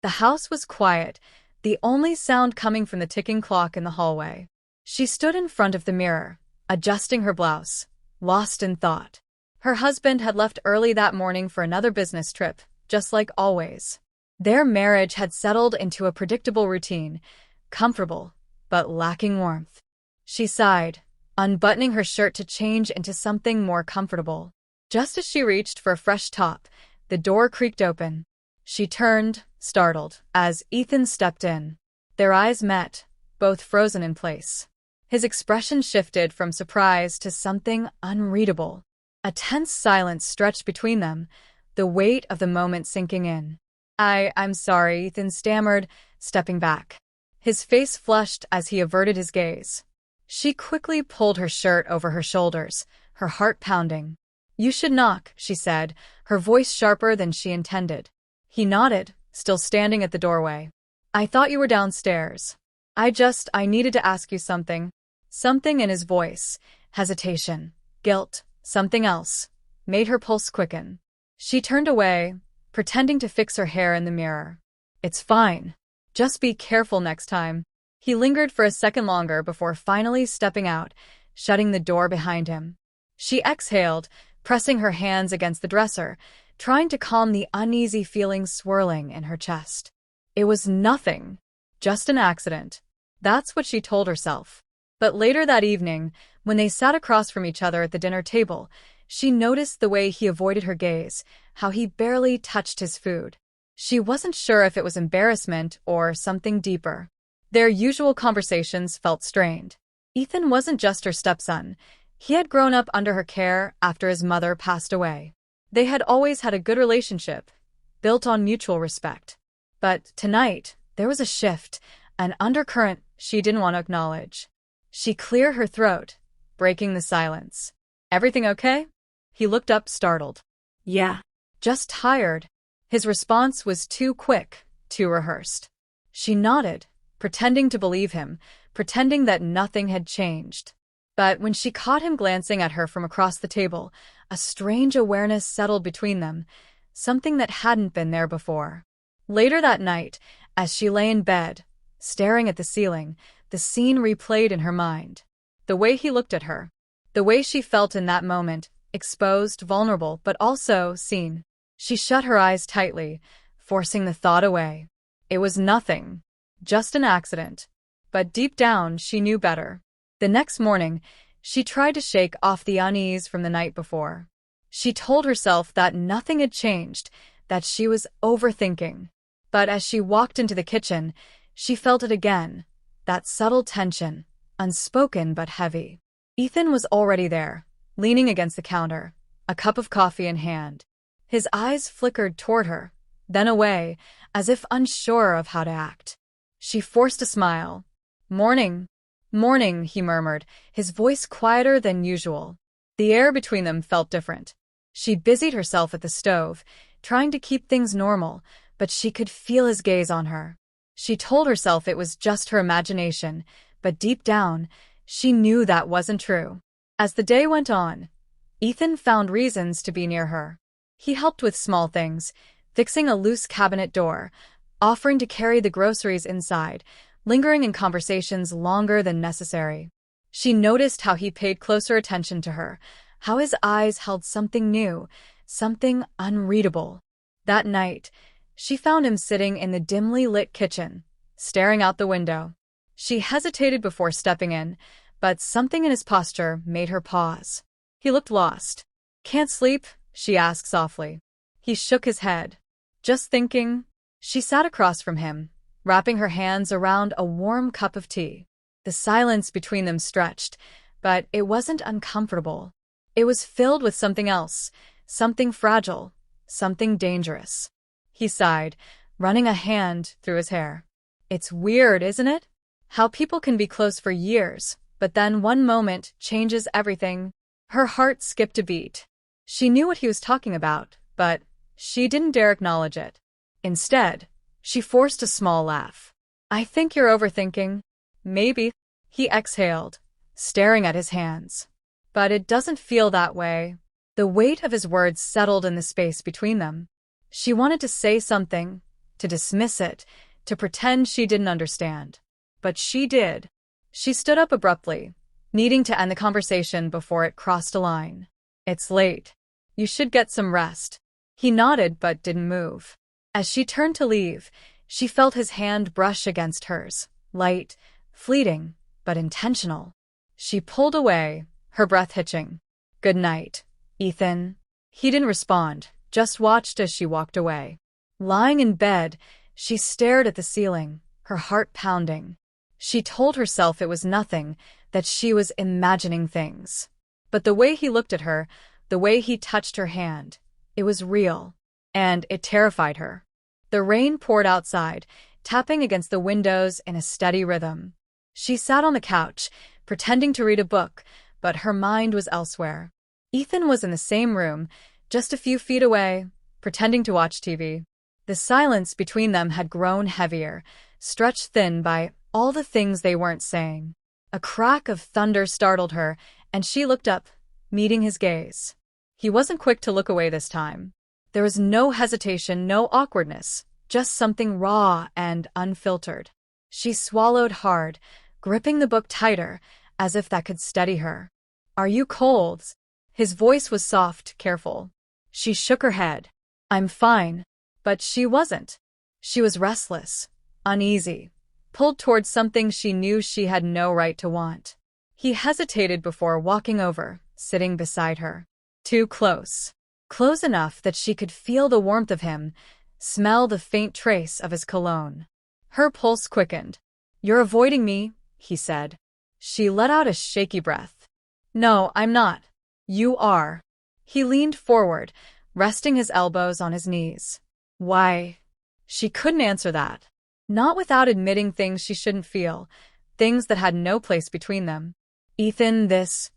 The house was quiet, the only sound coming from the ticking clock in the hallway. She stood in front of the mirror, adjusting her blouse, lost in thought. Her husband had left early that morning for another business trip, just like always. Their marriage had settled into a predictable routine, comfortable, but lacking warmth. She sighed, unbuttoning her shirt to change into something more comfortable. Just as she reached for a fresh top, the door creaked open. She turned, startled, as Ethan stepped in. Their eyes met, both frozen in place. His expression shifted from surprise to something unreadable. A tense silence stretched between them, the weight of the moment sinking in. I'm sorry, Ethan stammered, stepping back. His face flushed as he averted his gaze. She quickly pulled her shirt over her shoulders, her heart pounding. You should knock, she said, her voice sharper than she intended. He nodded, still standing at the doorway. I thought you were downstairs. I needed to ask you something. Something in his voice, hesitation, guilt, something else, made her pulse quicken. She turned away, pretending to fix her hair in the mirror. It's fine. Just be careful next time. He lingered for a second longer before finally stepping out, shutting the door behind him. She exhaled, pressing her hands against the dresser, trying to calm the uneasy feeling swirling in her chest. It was nothing. Just an accident. That's what she told herself. But later that evening, when they sat across from each other at the dinner table, she noticed the way he avoided her gaze, how he barely touched his food. She wasn't sure if it was embarrassment or something deeper. Their usual conversations felt strained. Ethan wasn't just her stepson. He had grown up under her care after his mother passed away. They had always had a good relationship, built on mutual respect. But tonight, there was a shift, an undercurrent she didn't want to acknowledge. She cleared her throat, breaking the silence. Everything okay? He looked up, startled. Yeah. Just tired. His response was too quick, too rehearsed. She nodded, pretending to believe him, pretending that nothing had changed. But when she caught him glancing at her from across the table, a strange awareness settled between them, something that hadn't been there before. Later that night, as she lay in bed, staring at the ceiling, the scene replayed in her mind. The way he looked at her, the way she felt in that moment, exposed, vulnerable, but also seen. She shut her eyes tightly, forcing the thought away. It was nothing, just an accident. But deep down, she knew better. The next morning, she tried to shake off the unease from the night before. She told herself that nothing had changed, that she was overthinking. But as she walked into the kitchen, she felt it again, that subtle tension, unspoken but heavy. Ethan was already there, leaning against the counter, a cup of coffee in hand. His eyes flickered toward her, then away, as if unsure of how to act. She forced a smile. Morning. Morning, he murmured, his voice quieter than usual. The air between them felt different. She busied herself at the stove, trying to keep things normal, but she could feel his gaze on her. She told herself it was just her imagination, but deep down, she knew that wasn't true. As the day went on, Ethan found reasons to be near her. He helped with small things, fixing a loose cabinet door, offering to carry the groceries inside, lingering in conversations longer than necessary. She noticed how he paid closer attention to her, how his eyes held something new, something unreadable. That night, she found him sitting in the dimly lit kitchen, staring out the window. She hesitated before stepping in, but something in his posture made her pause. He looked lost. Can't sleep? She asked softly. He shook his head. Just thinking. She sat across from him, wrapping her hands around a warm cup of tea. The silence between them stretched, but it wasn't uncomfortable. It was filled with something else, something fragile, something dangerous. He sighed, running a hand through his hair. It's weird, isn't it? How people can be close for years, but then one moment changes everything. Her heart skipped a beat. She knew what he was talking about, but she didn't dare acknowledge it. Instead, she forced a small laugh. I think you're overthinking. Maybe. He exhaled, staring at his hands. But it doesn't feel that way. The weight of his words settled in the space between them. She wanted to say something, to dismiss it, to pretend she didn't understand. But she did. She stood up abruptly, needing to end the conversation before it crossed a line. "It's late. You should get some rest." He nodded but didn't move. As she turned to leave, she felt his hand brush against hers, light, fleeting, but intentional. She pulled away, her breath hitching. "Good night, Ethan." He didn't respond, just watched as she walked away. Lying in bed, she stared at the ceiling, her heart pounding. She told herself it was nothing, that she was imagining things. But the way he looked at her, the way he touched her hand, it was real, and it terrified her. The rain poured outside, tapping against the windows in a steady rhythm. She sat on the couch, pretending to read a book, but her mind was elsewhere. Ethan was in the same room, just a few feet away, pretending to watch TV. The silence between them had grown heavier, stretched thin by all the things they weren't saying. A crack of thunder startled her, and she looked up, meeting his gaze. He wasn't quick to look away this time. There was no hesitation, no awkwardness, just something raw and unfiltered. She swallowed hard, gripping the book tighter, as if that could steady her. "Are you cold?" His voice was soft, careful. She shook her head. "I'm fine." But she wasn't. She was restless, uneasy, pulled towards something she knew she had no right to want. He hesitated before walking over, sitting beside her. Too close. Close enough that she could feel the warmth of him, smell the faint trace of his cologne. Her pulse quickened. "You're avoiding me," he said. She let out a shaky breath. "No, I'm not. You are." He leaned forward, resting his elbows on his knees. "Why?" She couldn't answer that. Not without admitting things she shouldn't feel, things that had no place between them. "Ethan,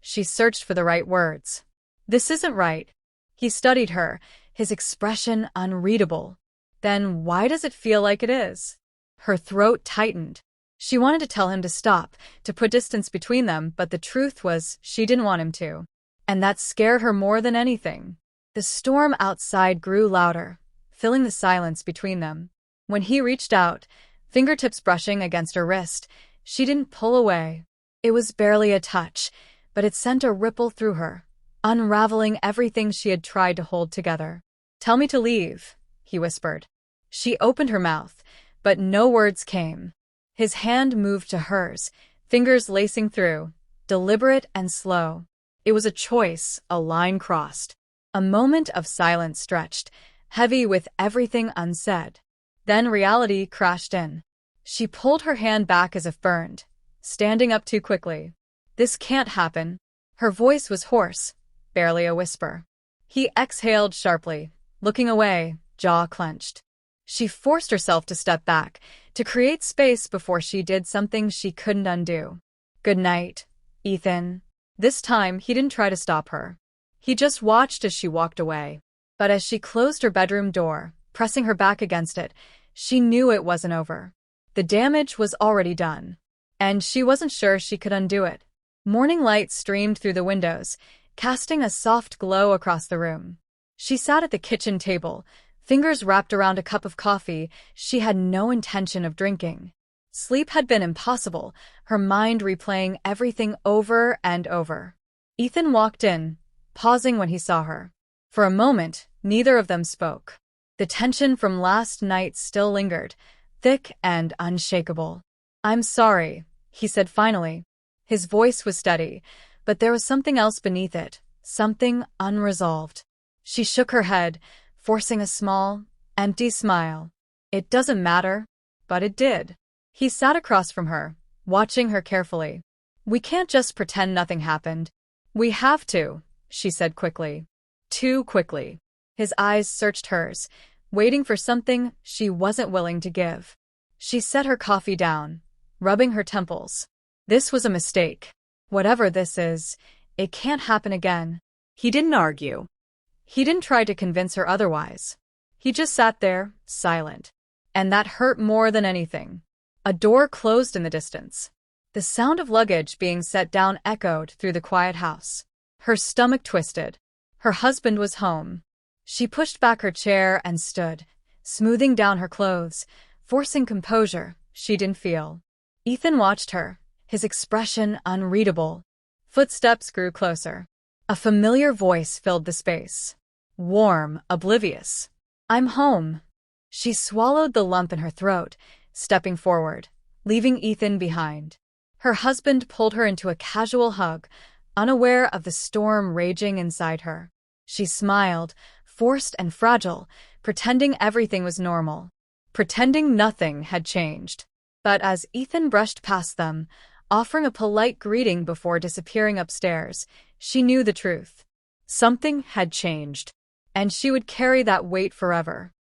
she searched for the right words. "This isn't right." He studied her, his expression unreadable. "Then why does it feel like it is?" Her throat tightened. She wanted to tell him to stop, to put distance between them, but the truth was she didn't want him to. And that scared her more than anything. The storm outside grew louder, filling the silence between them. When he reached out, fingertips brushing against her wrist, she didn't pull away. It was barely a touch, but it sent a ripple through her, unraveling everything she had tried to hold together. "Tell me to leave," he whispered. She opened her mouth, but no words came. His hand moved to hers, fingers lacing through, deliberate and slow. It was a choice, a line crossed. A moment of silence stretched, heavy with everything unsaid. Then reality crashed in. She pulled her hand back as if burned, standing up too quickly. "This can't happen." Her voice was hoarse, barely a whisper. He exhaled sharply, looking away, jaw clenched. She forced herself to step back, to create space before she did something she couldn't undo. "Good night, Ethan." This time, he didn't try to stop her. He just watched as she walked away. But as she closed her bedroom door, pressing her back against it, she knew it wasn't over. The damage was already done. And she wasn't sure she could undo it. Morning light streamed through the windows, casting a soft glow across the room. She sat at the kitchen table, fingers wrapped around a cup of coffee she had no intention of drinking. Sleep had been impossible, her mind replaying everything over and over. Ethan walked in, pausing when he saw her. For a moment, neither of them spoke. The tension from last night still lingered, thick and unshakable. "I'm sorry," he said finally. His voice was steady, but there was something else beneath it, something unresolved. She shook her head, forcing a small, empty smile. "It doesn't matter." But it did. He sat across from her, watching her carefully. "We can't just pretend nothing happened." "We have to," she said quickly. Too quickly. His eyes searched hers, waiting for something she wasn't willing to give. She set her coffee down, rubbing her temples. This was a mistake. Whatever this is, it can't happen again. He didn't argue. He didn't try to convince her otherwise. He just sat there, silent. And that hurt more than anything. A door closed in the distance. The sound of luggage being set down echoed through the quiet house. Her stomach twisted. Her husband was home. She pushed back her chair and stood, smoothing down her clothes, forcing composure she didn't feel. Ethan watched her, his expression unreadable. Footsteps grew closer. A familiar voice filled the space. Warm, oblivious. "I'm home." She swallowed the lump in her throat, stepping forward, leaving Ethan behind. Her husband pulled her into a casual hug, unaware of the storm raging inside her. She smiled, forced and fragile, pretending everything was normal, pretending nothing had changed. But as Ethan brushed past them, offering a polite greeting before disappearing upstairs, she knew the truth. Something had changed, and she would carry that weight forever.